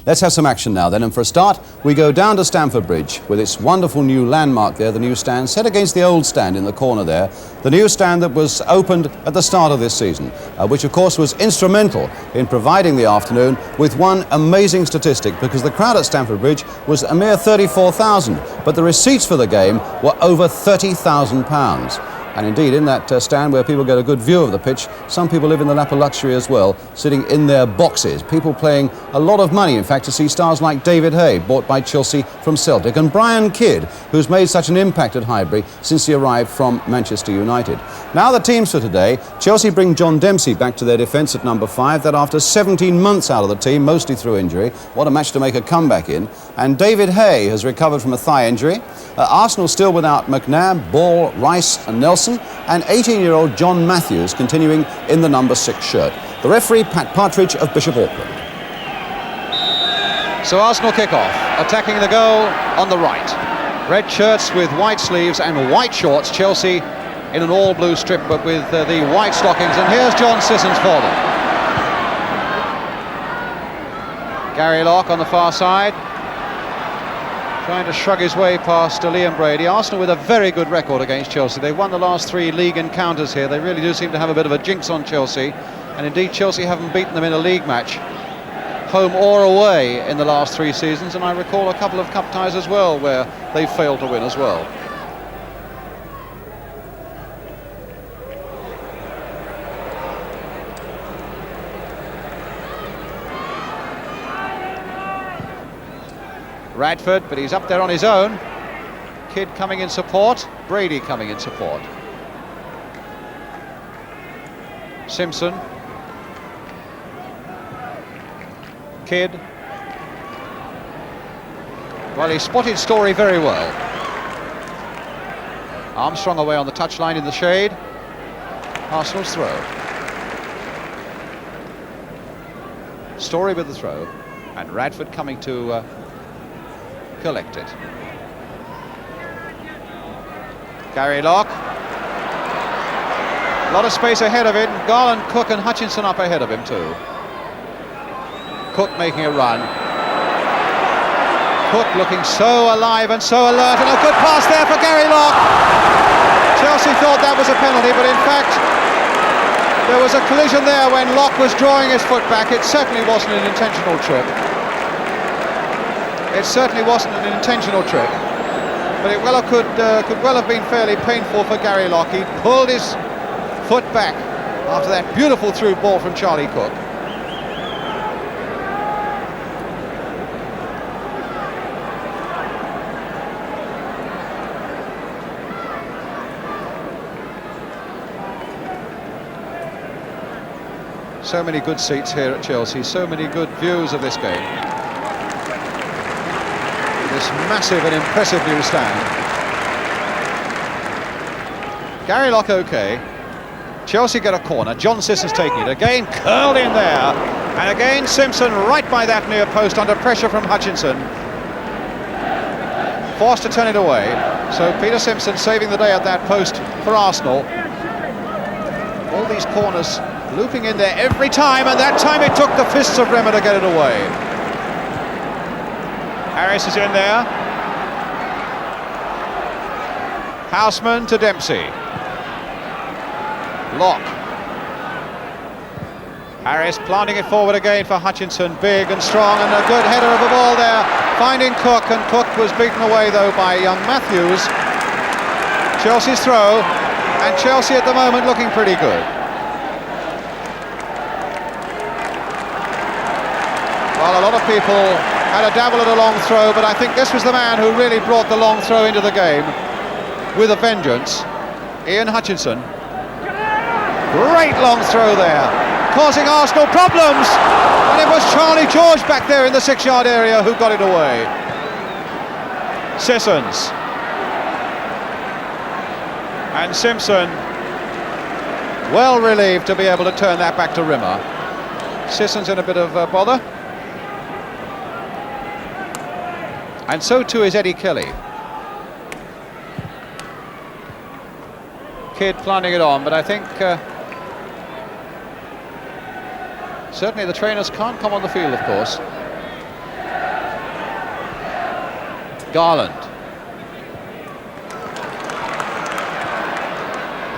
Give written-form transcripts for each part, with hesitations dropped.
Let's have some action now then, and for a start we go down to Stamford Bridge with its wonderful new landmark there, the new stand set against the old stand in the corner there, the new stand that was opened at the start of this season, which of course was instrumental in providing the afternoon with one amazing statistic, because the crowd at Stamford Bridge was a mere 34,000, but the receipts for the game were over £30,000. And indeed, in that stand where people get a good view of the pitch, some people live in the lap of luxury as well, sitting in their boxes. People paying a lot of money, in fact, to see stars like David Hay, bought by Chelsea from Celtic, and Brian Kidd, who's made such an impact at Highbury since he arrived from Manchester United. Now the teams for today. Chelsea bring John Dempsey back to their defence at number 5, that after 17 months out of the team, mostly through injury. What a match to make a comeback in. And David Hay has recovered from a thigh injury. Arsenal still without McNabb, Ball, Rice and Nelson, and 18-year-old John Matthews continuing in the number 6 shirt. The referee, Pat Partridge of Bishop Auckland. So Arsenal kick off, attacking the goal on the right. Red shirts with white sleeves and white shorts. Chelsea in an all-blue strip but with the white stockings. And here's John Sissons for them. Gary Locke on the far side, trying to shrug his way past Liam Brady. Arsenal with a very good record against Chelsea. They've won the last 3 league encounters here. They really do seem to have a bit of a jinx on Chelsea. And indeed, Chelsea haven't beaten them in a league match, home or away, in the last 3 seasons. And I recall a couple of cup ties as well, where they've failed to win as well. Radford, but he's up there on his own. Kidd coming in support, Brady coming in support. Simpson. Kidd. Well, he spotted Story very well. Armstrong away on the touchline in the shade. Arsenal's throw. Story with the throw, and Radford coming to collect it. Gary Locke. A lot of space ahead of him. Garland, Cook and Hutchinson up ahead of him too. Cook making a run. Cook looking so alive and so alert, and a good pass there for Gary Locke. Chelsea thought that was a penalty, but in fact there was a collision there when Locke was drawing his foot back. It certainly wasn't an intentional trip. It certainly wasn't an intentional trip, but it could well have been fairly painful for Gary Locke. He pulled his foot back after that beautiful through ball from Charlie Cook. So many good seats here at Chelsea, so many good views of this game. This massive and impressive new stand. Gary Locke okay. Chelsea get a corner. John Sissons taking it again, curled in there, and again Simpson right by that near post under pressure from Hutchinson, forced to turn it away. So Peter Simpson saving the day at that post for Arsenal. All these corners looping in there every time, and that time it took the fists of Rimmer to get it away. Harris is in there. Houseman to Dempsey. Locke. Harris planting it forward again for Hutchinson, big and strong, and a good header of a ball there, finding Cook, and Cook was beaten away though by young Matthews. Chelsea's throw, and Chelsea at the moment looking pretty good. Well, a lot of people had a dabble at a long throw, but I think this was the man who really brought the long throw into the game with a vengeance. Ian Hutchinson. Great long throw there, causing Arsenal problems, and it was Charlie George back there in the 6-yard area who got it away. Sissons. And Simpson, well relieved to be able to turn that back to Rimmer. Sissons in a bit of bother. And so too is Eddie Kelly. Kidd planting it on, but I think certainly the trainers can't come on the field, of course. Garland.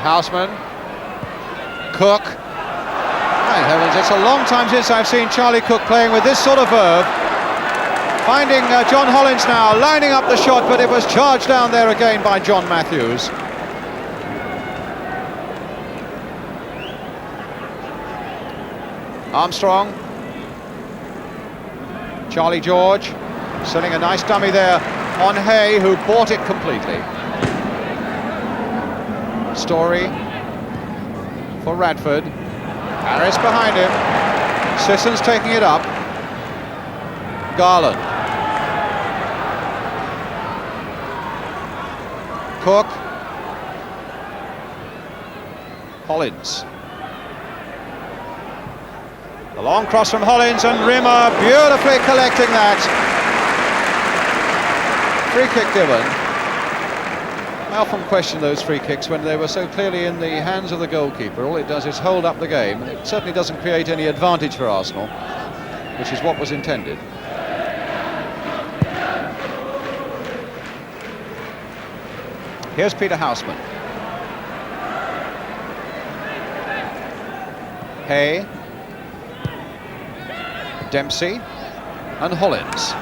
Houseman. Cook. My heavens, it's a long time since I've seen Charlie Cook playing with this sort of verve. Finding John Hollins now, lining up the shot, but it was charged down there again by John Matthews. Armstrong. Charlie George, selling a nice dummy there on Hay, who bought it completely. Story for Radford. Harris behind him. Sissons taking it up. Garland. Cook. Hollins. The long cross from Hollins, and Rimmer beautifully collecting that. Free kick given. I often question those free kicks when they were so clearly in the hands of the goalkeeper. All it does is hold up the game. It certainly doesn't create any advantage for Arsenal, which is what was intended. Here's Peter Houseman. Hay. Dempsey and Hollins.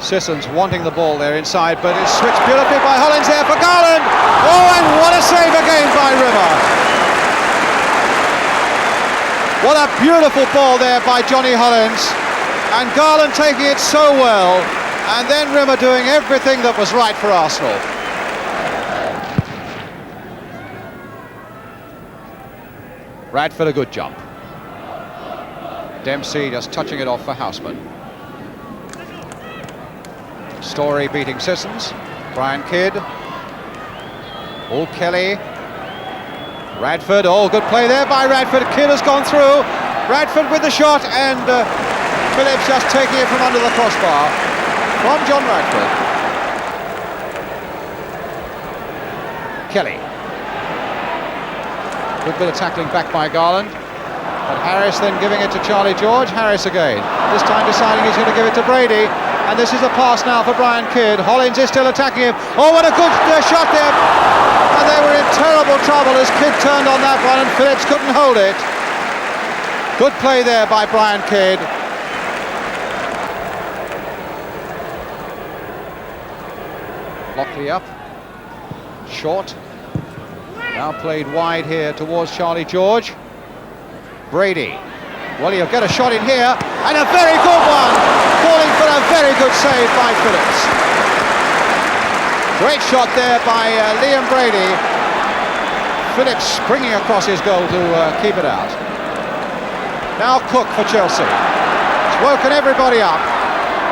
Sissons wanting the ball there inside, but it's switched beautifully by Hollins there for Garland. Oh, and what a save again by Rimmer. What a beautiful ball there by Johnny Hollins, and Garland taking it so well, and then Rimmer doing everything that was right for Arsenal. Radford a good jump. Dempsey just touching it off for Houseman. Story beating Sissons. Brian Kidd. All Kelly. Radford. Oh, good play there by Radford. Kidd has gone through. Radford with the shot, and Phillips just taking it from under the crossbar from John Radford. Kelly. Good bit of tackling back by Garland. But Harris then giving it to Charlie George. Harris again, this time deciding he's going to give it to Brady, and this is a pass now for Brian Kidd. Hollins is still attacking him. Oh, what a good shot there, and they were in terrible trouble as Kidd turned on that one, and Phillips couldn't hold it. Good play there by Brian Kidd. Lockley up, short, now played wide here towards Charlie George. Brady, well, he'll get a shot in here, and a very good one, calling for a very good save by Phillips. Great shot there by Liam Brady. Phillips springing across his goal to keep it out. Now Cook for Chelsea. It's woken everybody up,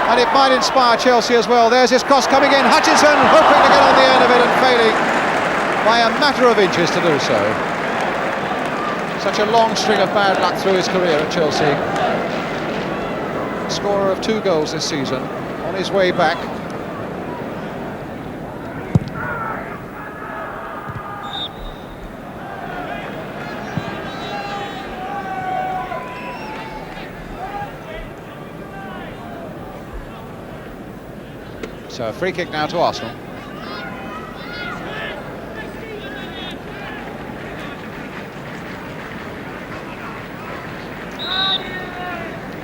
and it might inspire Chelsea as well. There's his cross coming in, Hutchinson hoping to get on the end of it and failing by a matter of inches to do so. Such a long string of bad luck through his career at Chelsea. Scorer of 2 goals this season, on his way back. So a free kick now to Arsenal.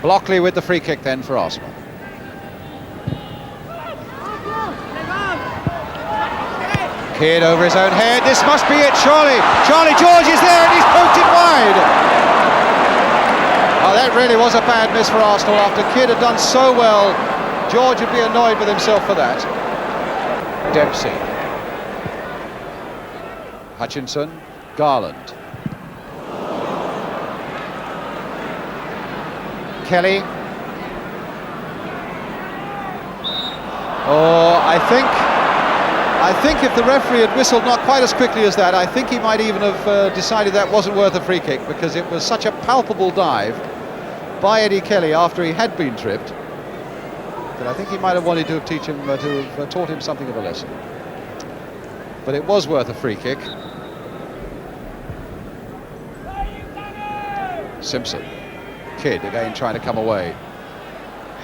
Blockley with the free kick then for Arsenal. Kidd over his own head. This must be it, surely. Charlie George is there, and he's poked it wide. Oh, that really was a bad miss for Arsenal. After Kidd had done so well, George would be annoyed with himself for that. Dempsey. Hutchinson. Garland. Kelly. Oh, I think if the referee had whistled not quite as quickly as that, I think he might even have decided that wasn't worth a free kick, because it was such a palpable dive by Eddie Kelly after he had been tripped that I think he might have wanted to have taught him something of a lesson. But it was worth a free kick. Simpson. Kidd again trying to come away.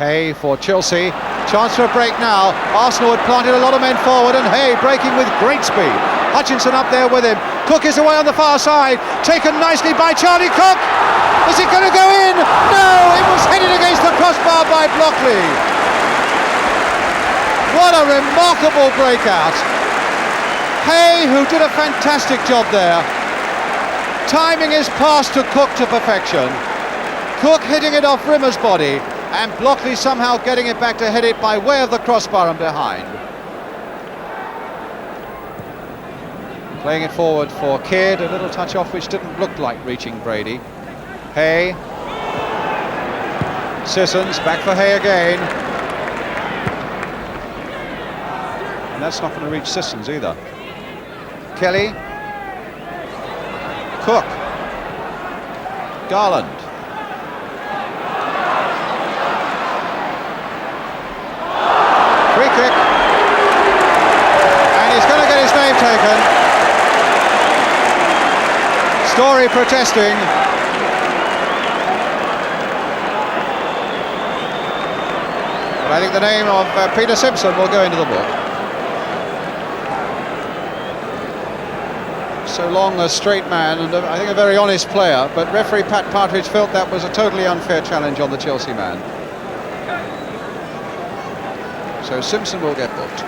Hay for Chelsea. Chance for a break now. Arsenal had planted a lot of men forward, and Hay breaking with great speed. Hutchinson up there with him. Cook is away on the far side. Taken nicely by Charlie Cook. Is it going to go in? No, it was headed against the crossbar by Blockley. What a remarkable breakout. Hay, who did a fantastic job there, timing his pass to Cook to perfection. Cook hitting it off Rimmer's body, and Blockley somehow getting it back to head it by way of the crossbar and behind. Playing it forward for Kidd, a little touch off which didn't look like reaching Brady. Hay. Sissons, back for Hay again. And that's not going to reach Sissons either. Kelly. Cook. Garland. Free kick. And he's going to get his name taken. Story protesting. But I think the name of Peter Simpson will go into the book. So long a straight man, and I think a very honest player, but referee Pat Partridge felt that was a totally unfair challenge on the Chelsea man. So Simpson will get booked.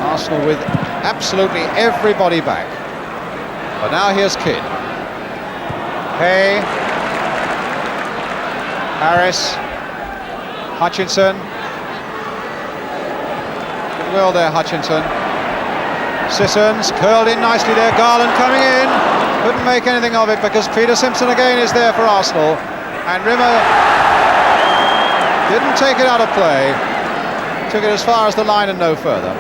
Arsenal with absolutely everybody back. But now here's Kidd. Hay. Harris. Hutchinson. Good will there, Hutchinson. Sissons curled in nicely there. Garland coming in. Couldn't make anything of it because Peter Simpson again is there for Arsenal. And Rimmer didn't take it out of play. Took it as far as the line and no further.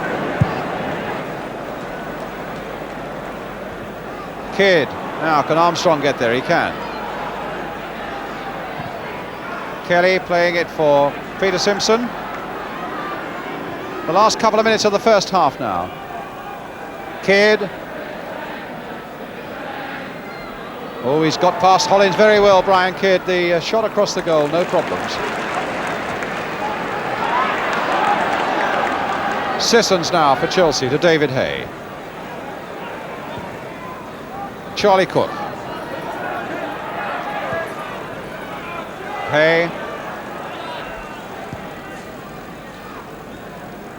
Kidd. Now, can Armstrong get there? He can. Kelly playing it for Peter Simpson. The last couple of minutes of the first half now. Kidd. Oh, he's got past Hollins very well, Brian Kidd. The shot across the goal, no problems. Sissons now for Chelsea to David Hay. Charlie Cook. Hay.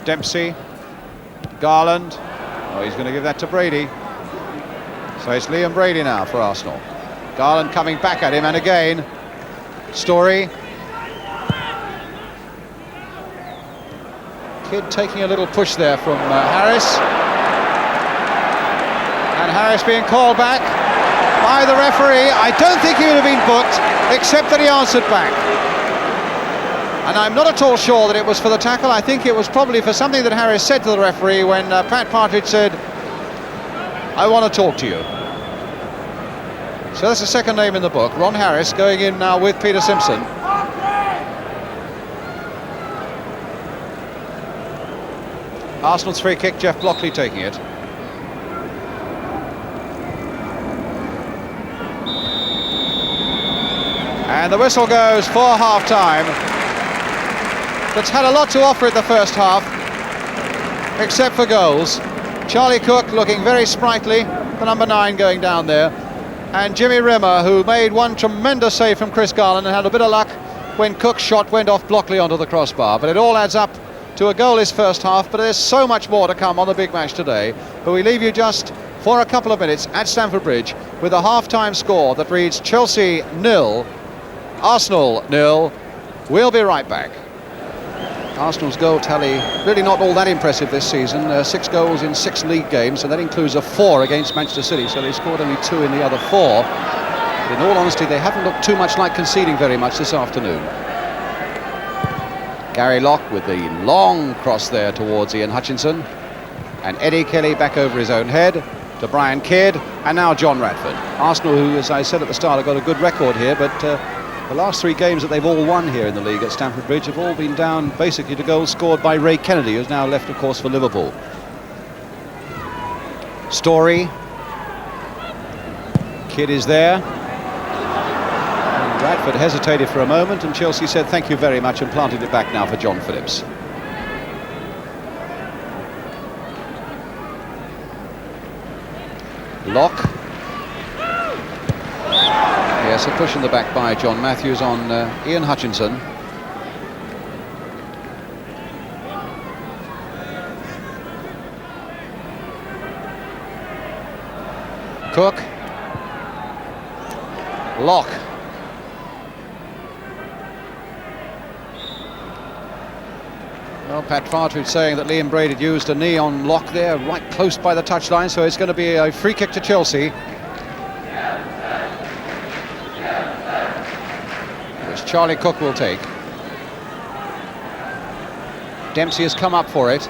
Dempsey. Garland. Oh, he's going to give that to Brady. So it's Liam Brady now for Arsenal. Garland coming back at him, and again Story. Kidd taking a little push there from Harris. And Harris being called back by the referee. I don't think he would have been booked, except that he answered back. And I'm not at all sure that it was for the tackle. I think it was probably for something that Harris said to the referee when Pat Partridge said, "I want to talk to you." So that's the second name in the book. Ron Harris going in now with Peter Simpson. Arsenal's free kick, Jeff Blockley taking it. And the whistle goes for half-time. That's had a lot to offer it the first half, except for goals. Charlie Cook looking very sprightly, the number 9 going down there. And Jimmy Rimmer, who made one tremendous save from Chris Garland and had a bit of luck when Cook's shot went off Blockley onto the crossbar. But it all adds up to a goalless first half, but there's so much more to come on the big match today. But we leave you just for a couple of minutes at Stamford Bridge with a half-time score that reads Chelsea 0, Arsenal 0. We'll be right back. Arsenal's goal tally really not all that impressive this season. 6 goals in 6 league games, and that includes a 4 against Manchester City, so they scored only 2 in the other 4. But in all honesty, they haven't looked too much like conceding very much this afternoon. Gary Locke with the long cross there towards Ian Hutchinson, and Eddie Kelly back over his own head to Brian Kidd, and now John Radford. Arsenal, who, as I said at the start, have got a good record here, but the last 3 games that they've all won here in the league at Stamford Bridge have all been down basically to goals scored by Ray Kennedy, who's now left, of course, for Liverpool. Story. Kidd is there. And Radford hesitated for a moment, and Chelsea said thank you very much and planted it back now for John Phillips. Locke. Yes, a push in the back by John Matthews on Ian Hutchinson. Cook. Locke. Well, Pat Partridge saying that Liam Brady had used a knee on Locke there, right close by the touchline, so it's going to be a free kick to Chelsea. Which Charlie Cook will take. Dempsey has come up for it.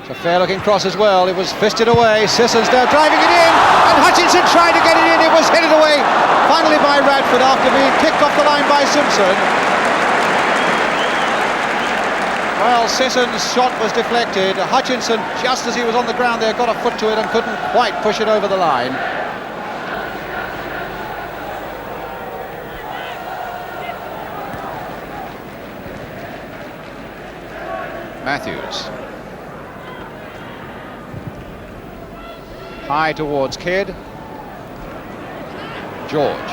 It's a fair-looking cross as well. It was fisted away. Sissons now driving it in, and Hutchinson trying to get it in. It was headed away finally by Radford after being kicked off the line by Simpson. Well, Sissons' shot was deflected. Hutchinson, just as he was on the ground there, got a foot to it and couldn't quite push it over the line. Matthews. High towards Kidd. George.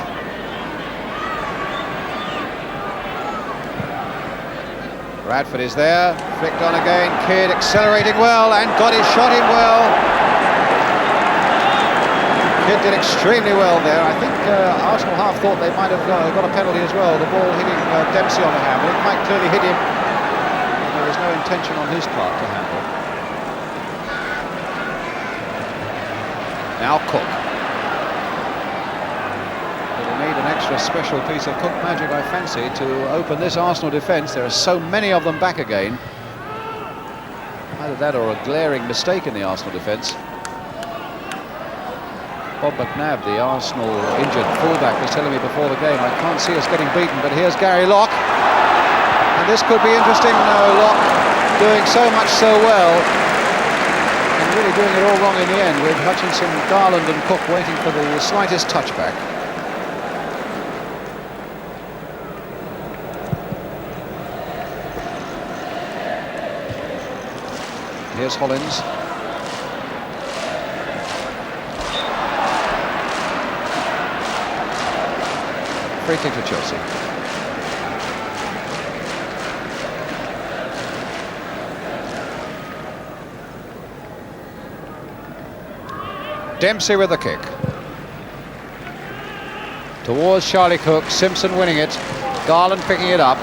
Radford is there, flicked on again. Kidd accelerating well and got his shot in well. Kidd did extremely well there. I think Arsenal half thought they might have got a penalty as well. The ball hitting Dempsey on the hand, but it quite clearly hit him. There was no intention on his part to handle. Now Cook. It'll need an extra special piece of Cook magic, I fancy, to open this Arsenal defence. There are so many of them back again. Either that or a glaring mistake in the Arsenal defence. Bob McNabb, the Arsenal injured fullback, was telling me before the game, I can't see us getting beaten, but here's Gary Locke. And this could be interesting. Locke doing so much so well. Really doing it all wrong in the end, with Hutchinson, Garland and Cook waiting for the slightest touchback. Here's Hollins. Free kick for Chelsea. Dempsey with the kick. Towards Charlie Cook, Simpson winning it. Garland picking it up.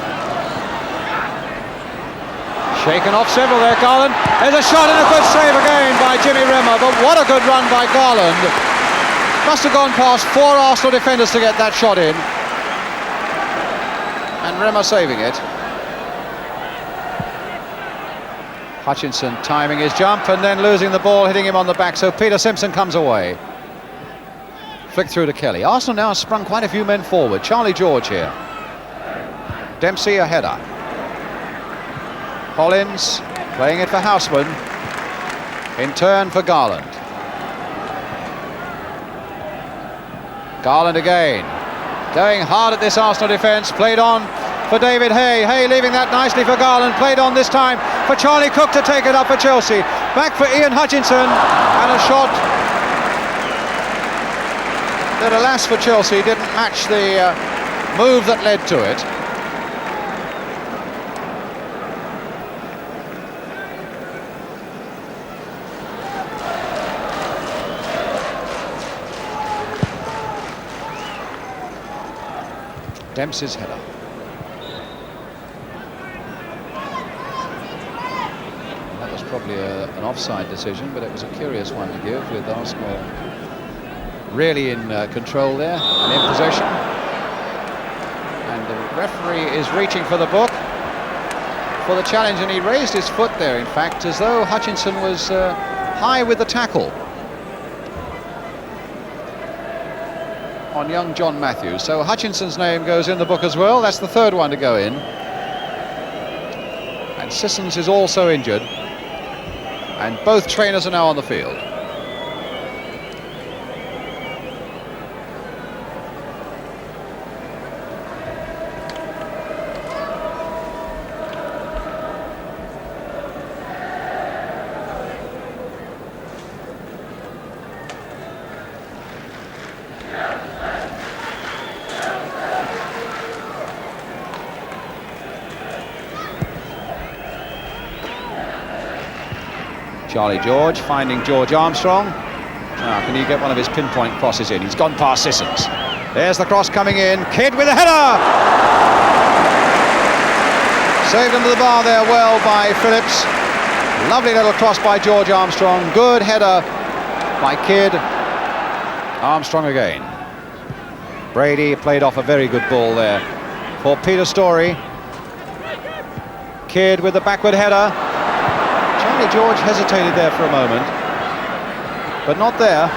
Shaken off several there, Garland. There's a shot and a good save again by Jimmy Rimmer, but what a good run by Garland. Must have gone past 4 Arsenal defenders to get that shot in. And Rimmer saving it. Hutchinson timing his jump and then losing the ball, hitting him on the back, so Peter Simpson comes away. Flick through to Kelly. Arsenal now sprung quite a few men forward. Charlie George here. Dempsey a header. Hollins playing it for Houseman. In turn for Garland. Garland again. Going hard at this Arsenal defence. Played on for David Hay. Hay leaving that nicely for Garland. Played on this time for Charlie Cook to take it up for Chelsea. Back for Ian Hutchinson, and a shot that, alas for Chelsea, didn't match the move that led to it. Dempsey's header. Probably an offside decision, but it was a curious one to give, with Arsenal really in control there and in possession. And the referee is reaching for the book for the challenge, and he raised his foot there, in fact, as though Hutchinson was high with the tackle on young John Matthews. So Hutchinson's name goes in the book as well. That's the third one to go in. And Sissons is also injured. And both trainers are now on the field. Charlie George finding George Armstrong. Now, can he get one of his pinpoint crosses in? He's gone past Sissons. There's the cross coming in. Kidd with a header! Saved under the bar there well by Phillips. Lovely little cross by George Armstrong. Good header by Kidd. Armstrong again. Brady played off a very good ball there for Peter Storey. Kidd with the backward header. Charlie George hesitated there for a moment, but not there.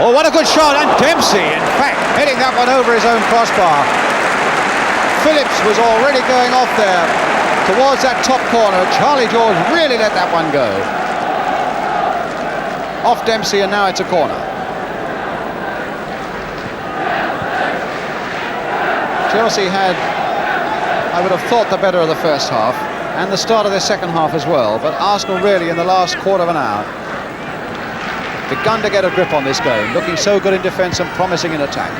Oh, what a good shot, and Dempsey, in fact, hitting that one over his own crossbar. Phillips was already going off there towards that top corner. Charlie George really let that one go. Off Dempsey, and now it's a corner. Chelsea had, I would have thought, the better of the first half and the start of their second half as well, but Arsenal really in the last quarter of an hour begun to get a grip on this game, looking so good in defence and promising in attack.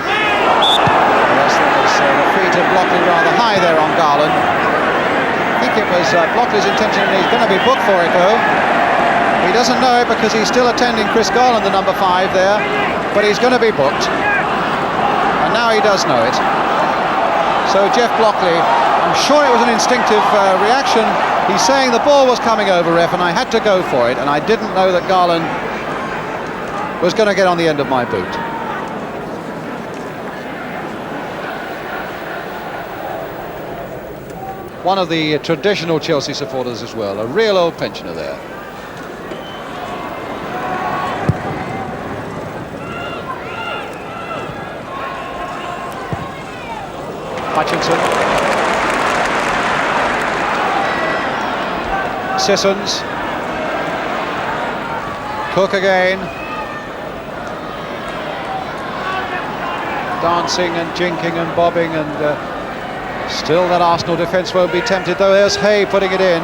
Yes, that was the feet of Blockley rather high there on Garland. I think it was Blockley's intention, and he's going to be booked for it though. He doesn't know it because he's still attending Chris Garland, the number 5 there, but he's going to be booked, and now he does know it. So Jeff Blockley, I'm sure it was an instinctive reaction. He's saying the ball was coming over, ref, and I had to go for it, and I didn't know that Garland was going to get on the end of my boot. One of the traditional Chelsea supporters as well, a real old pensioner there. Hutchinson. Sissons. Cook again. Dancing and jinking and bobbing, and still that Arsenal defence won't be tempted though. There's Hay putting it in.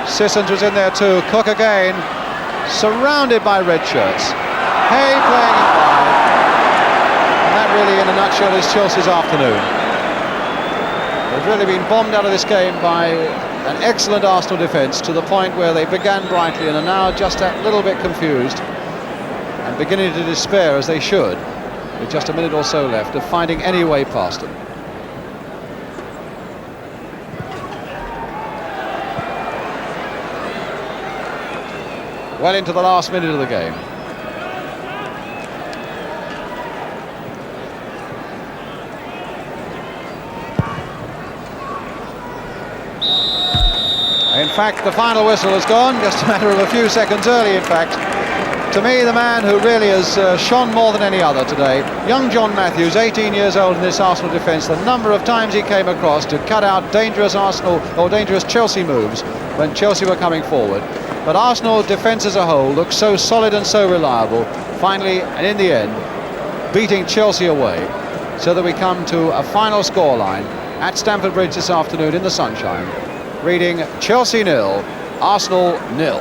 Sissons was in there too. Cook again. Surrounded by red shirts. Hay playing it wide. And that really in a nutshell is Chelsea's afternoon. They've really been bombed out of this game by an excellent Arsenal defence, to the point where they began brightly and are now just a little bit confused and beginning to despair, as they should, with just a minute or so left, of finding any way past them. Well into the last minute of the game. In fact, the final whistle has gone, just a matter of a few seconds early, in fact. To me, the man who really has shone more than any other today, young John Matthews, 18 years old in this Arsenal defence, the number of times he came across to cut out dangerous Arsenal or dangerous Chelsea moves when Chelsea were coming forward. But Arsenal defence as a whole looks so solid and so reliable, finally and in the end beating Chelsea away, so that we come to a final scoreline at Stamford Bridge this afternoon in the sunshine, reading Chelsea 0, Arsenal 0.